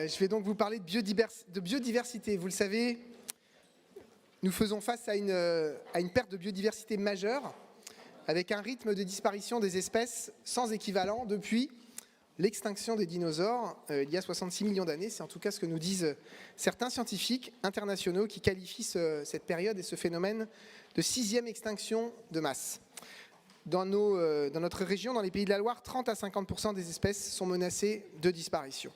Je vais donc vous parler de biodiversité. Vous le savez, nous faisons face à une perte de biodiversité majeure, avec un rythme de disparition des espèces sans équivalent depuis l'extinction des dinosaures il y a 66 millions d'années. C'est en tout cas ce que nous disent certains scientifiques internationaux qui qualifient cette période et ce phénomène de 6e extinction de masse. Dans notre région, dans les Pays de la Loire, 30 à 50% des espèces sont menacées de disparition.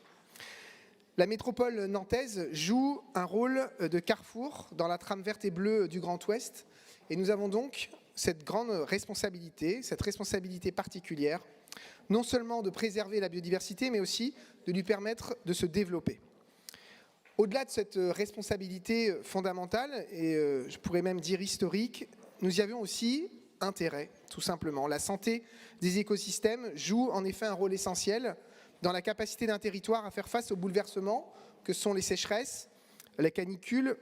La métropole nantaise joue un rôle de carrefour dans la trame verte et bleue du Grand Ouest. Et nous avons donc cette grande responsabilité, cette responsabilité particulière, non seulement de préserver la biodiversité, mais aussi de lui permettre de se développer. Au-delà de cette responsabilité fondamentale, et je pourrais même dire historique, nous y avions aussi intérêt, tout simplement. La santé des écosystèmes joue en effet un rôle essentiel dans la capacité d'un territoire à faire face aux bouleversements que sont les sécheresses, la canicule,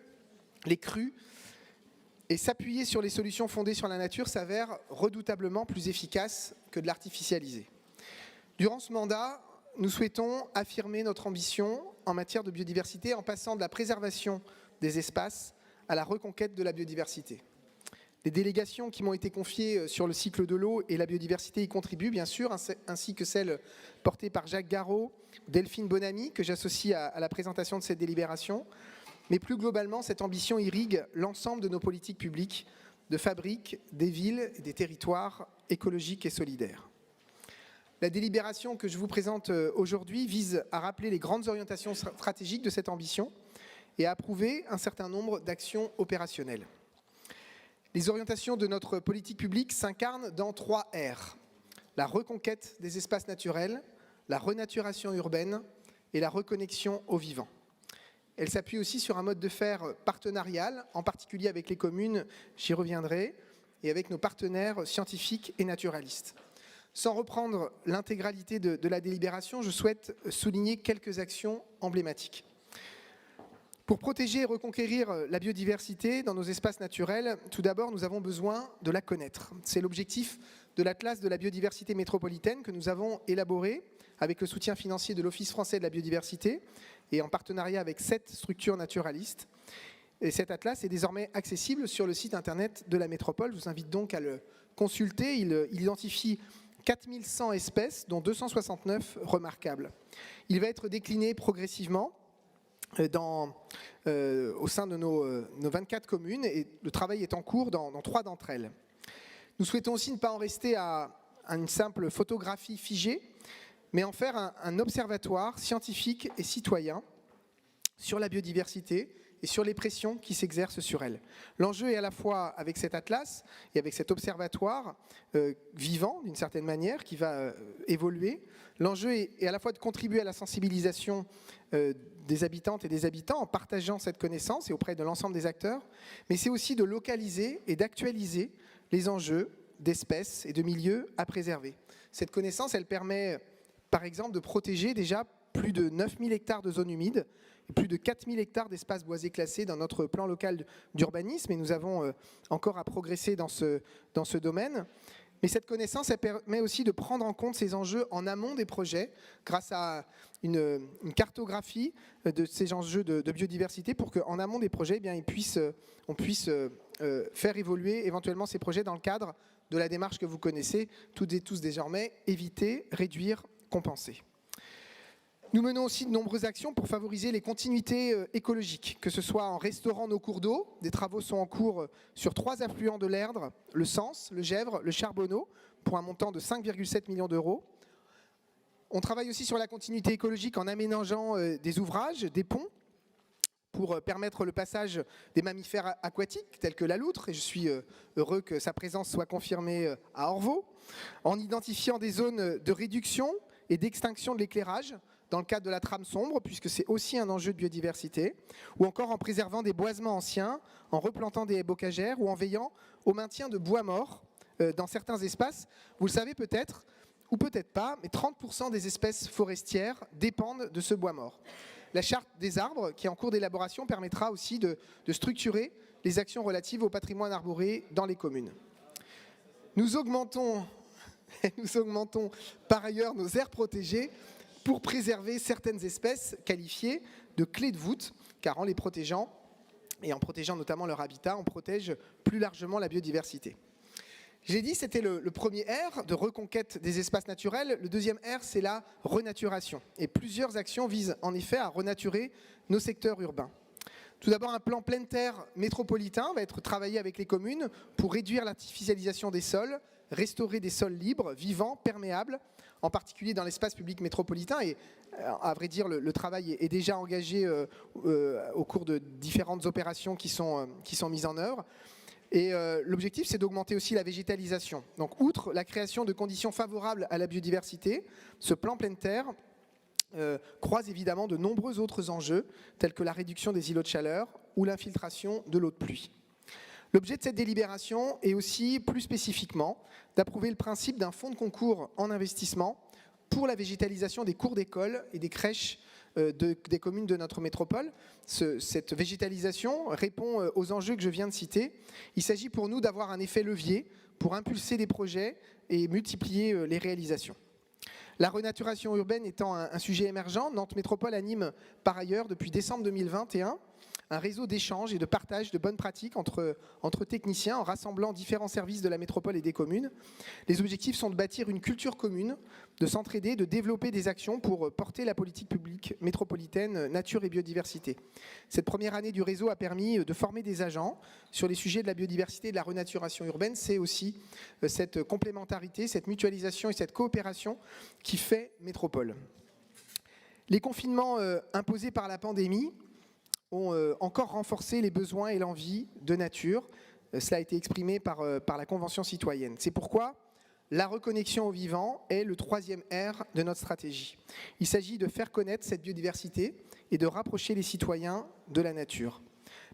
les crues. Et s'appuyer sur les solutions fondées sur la nature s'avère redoutablement plus efficace que de l'artificialiser. Durant ce mandat, nous souhaitons affirmer notre ambition en matière de biodiversité en passant de la préservation des espaces à la reconquête de la biodiversité. Les délégations qui m'ont été confiées sur le cycle de l'eau et la biodiversité y contribuent bien sûr, ainsi que celles portées par Jacques Garot, Delphine Bonamy, que j'associe à la présentation de cette délibération. Mais plus globalement, cette ambition irrigue l'ensemble de nos politiques publiques, de fabrique, des villes et des territoires écologiques et solidaires. La délibération que je vous présente aujourd'hui vise à rappeler les grandes orientations stratégiques de cette ambition et à approuver un certain nombre d'actions opérationnelles. Les orientations de notre politique publique s'incarnent dans 3 R. La reconquête des espaces naturels, la renaturation urbaine et la reconnexion au vivant. Elle s'appuie aussi sur un mode de faire partenarial, en particulier avec les communes, j'y reviendrai, et avec nos partenaires scientifiques et naturalistes. Sans reprendre l'intégralité de la délibération, je souhaite souligner quelques actions emblématiques. Pour protéger et reconquérir la biodiversité dans nos espaces naturels, tout d'abord, nous avons besoin de la connaître. C'est l'objectif de l'Atlas de la biodiversité métropolitaine que nous avons élaboré avec le soutien financier de l'Office français de la biodiversité et en partenariat avec 7 structures naturalistes. Et cet atlas est désormais accessible sur le site internet de la métropole. Je vous invite donc à le consulter. Il identifie 4100 espèces, dont 269 remarquables. Il va être décliné progressivement au sein de nos 24 communes et le travail est en cours dans 3 d'entre elles. Nous souhaitons aussi ne pas en rester à une simple photographie figée, mais en faire un observatoire scientifique et citoyen sur la biodiversité et sur les pressions qui s'exercent sur elle. L'enjeu est à la fois avec cet atlas et avec cet observatoire vivant d'une certaine manière qui va évoluer. L'enjeu est à la fois de contribuer à la sensibilisation des habitantes et des habitants en partageant cette connaissance et auprès de l'ensemble des acteurs, mais c'est aussi de localiser et d'actualiser les enjeux d'espèces et de milieux à préserver. Cette connaissance, elle permet par exemple de protéger déjà plus de 9000 hectares de zones humides et plus de 4000 hectares d'espaces boisés classés dans notre plan local d'urbanisme. Et nous avons encore à progresser dans ce domaine. Mais cette connaissance, elle permet aussi de prendre en compte ces enjeux en amont des projets grâce à une cartographie de ces enjeux de biodiversité pour qu'en amont des projets, eh bien, on puisse faire évoluer éventuellement ces projets dans le cadre de la démarche que vous connaissez toutes et tous désormais, éviter, réduire, compenser. Nous menons aussi de nombreuses actions pour favoriser les continuités écologiques, que ce soit en restaurant nos cours d'eau. Des travaux sont en cours sur 3 affluents de l'Erdre, le Sens, le Gèvre, le Charbonneau, pour un montant de 5,7 millions d'euros. On travaille aussi sur la continuité écologique en aménageant des ouvrages, des ponts, pour permettre le passage des mammifères aquatiques, tels que la loutre, et je suis heureux que sa présence soit confirmée à Orvault, en identifiant des zones de réduction et d'extinction de l'éclairage, dans le cadre de la trame sombre, puisque c'est aussi un enjeu de biodiversité, ou encore en préservant des boisements anciens, en replantant des haies bocagères, ou en veillant au maintien de bois morts dans certains espaces. Vous le savez peut-être, ou peut-être pas, mais 30% des espèces forestières dépendent de ce bois mort. La charte des arbres, qui est en cours d'élaboration, permettra aussi de structurer les actions relatives au patrimoine arboré dans les communes. Nous augmentons par ailleurs nos aires protégées pour préserver certaines espèces qualifiées de clés de voûte, car en les protégeant, et en protégeant notamment leur habitat, on protège plus largement la biodiversité. J'ai dit, c'était le premier R de reconquête des espaces naturels. Le deuxième R, c'est la renaturation. Et plusieurs actions visent en effet à renaturer nos secteurs urbains. Tout d'abord, un plan pleine terre métropolitain va être travaillé avec les communes pour réduire l'artificialisation des sols, restaurer des sols libres, vivants, perméables, en particulier dans l'espace public métropolitain. Et à vrai dire, le travail est déjà engagé au cours de différentes opérations qui sont mises en œuvre. Et l'objectif, c'est d'augmenter aussi la végétalisation. Donc, outre la création de conditions favorables à la biodiversité, ce plan pleine terre croise évidemment de nombreux autres enjeux, tels que la réduction des îlots de chaleur ou l'infiltration de l'eau de pluie. L'objet de cette délibération est aussi, plus spécifiquement, d'approuver le principe d'un fonds de concours en investissement pour la végétalisation des cours d'école et des crèches des communes de notre métropole. Cette végétalisation répond aux enjeux que je viens de citer. Il s'agit pour nous d'avoir un effet levier pour impulser des projets et multiplier les réalisations. La renaturation urbaine étant un sujet émergent, Nantes Métropole anime par ailleurs depuis décembre 2021 un réseau d'échange et de partage de bonnes pratiques entre techniciens en rassemblant différents services de la métropole et des communes. Les objectifs sont de bâtir une culture commune, de s'entraider, de développer des actions pour porter la politique publique métropolitaine nature et biodiversité. Cette première année du réseau a permis de former des agents sur les sujets de la biodiversité et de la renaturation urbaine. C'est aussi cette complémentarité, cette mutualisation et cette coopération qui fait métropole. Les confinements imposés par la pandémie ont encore renforcé les besoins et l'envie de nature. Cela a été exprimé par la Convention citoyenne. C'est pourquoi la reconnexion au vivant est le troisième R de notre stratégie. Il s'agit de faire connaître cette biodiversité et de rapprocher les citoyens de la nature.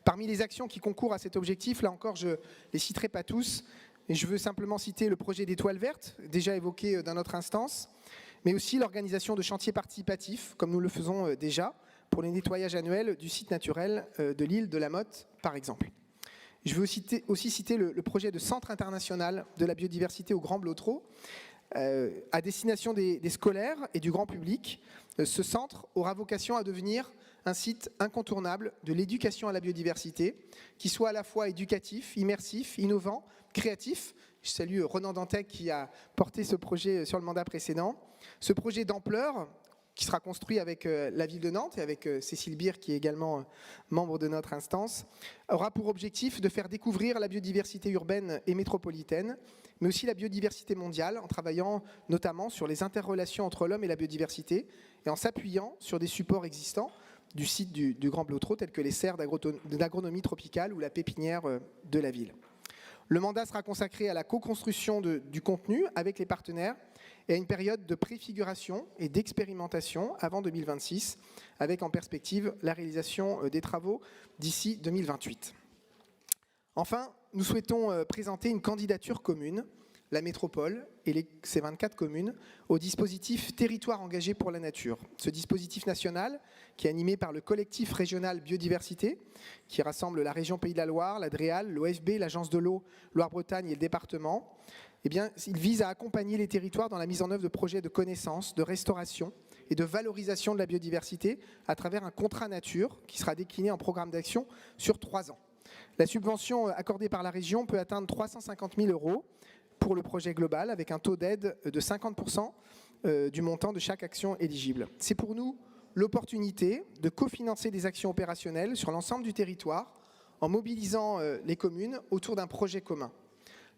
Parmi les actions qui concourent à cet objectif, là encore, je ne les citerai pas tous, mais je veux simplement citer le projet d'Étoile verte, déjà évoqué dans notre instance, mais aussi l'organisation de chantiers participatifs, comme nous le faisons déjà, pour les nettoyages annuels du site naturel de l'île de la Motte, par exemple. Je veux aussi citer le projet de Centre international de la biodiversité au Grand Blotreau, à destination des scolaires et du grand public. Ce centre aura vocation à devenir un site incontournable de l'éducation à la biodiversité, qui soit à la fois éducatif, immersif, innovant, créatif. Je salue Ronan Dantec qui a porté ce projet sur le mandat précédent. Ce projet d'ampleur, qui sera construit avec la ville de Nantes et avec Cécile Beer, qui est également membre de notre instance, aura pour objectif de faire découvrir la biodiversité urbaine et métropolitaine, mais aussi la biodiversité mondiale, en travaillant notamment sur les interrelations entre l'homme et la biodiversité, et en s'appuyant sur des supports existants du site du Grand Blotreau, tels que les serres d'agronomie tropicale ou la pépinière de la ville. Le mandat sera consacré à la co-construction du contenu avec les partenaires et à une période de préfiguration et d'expérimentation avant 2026, avec en perspective la réalisation des travaux d'ici 2028. Enfin, nous souhaitons présenter une candidature commune, la métropole et ses 24 communes, au dispositif Territoire engagé pour la nature. Ce dispositif national, qui est animé par le collectif régional biodiversité, qui rassemble la région Pays de la Loire, la DREAL, l'OFB, l'Agence de l'eau Loire-Bretagne et le département, eh bien, il vise à accompagner les territoires dans la mise en œuvre de projets de connaissance, de restauration et de valorisation de la biodiversité à travers un contrat nature qui sera décliné en programme d'action sur 3 ans. La subvention accordée par la région peut atteindre 350 000 € pour le projet global, avec un taux d'aide de 50% du montant de chaque action éligible. C'est pour nous l'opportunité de cofinancer des actions opérationnelles sur l'ensemble du territoire en mobilisant les communes autour d'un projet commun.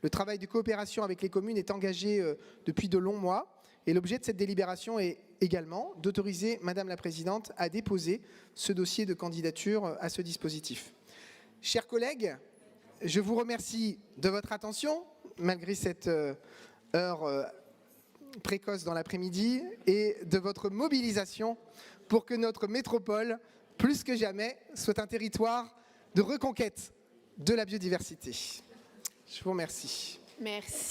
Le travail de coopération avec les communes est engagé depuis de longs mois et l'objet de cette délibération est également d'autoriser Madame la Présidente à déposer ce dossier de candidature à ce dispositif. Chers collègues, je vous remercie de votre attention, malgré cette heure précoce dans l'après-midi, et de votre mobilisation pour que notre métropole, plus que jamais, soit un territoire de reconquête de la biodiversité. Je vous remercie. Merci.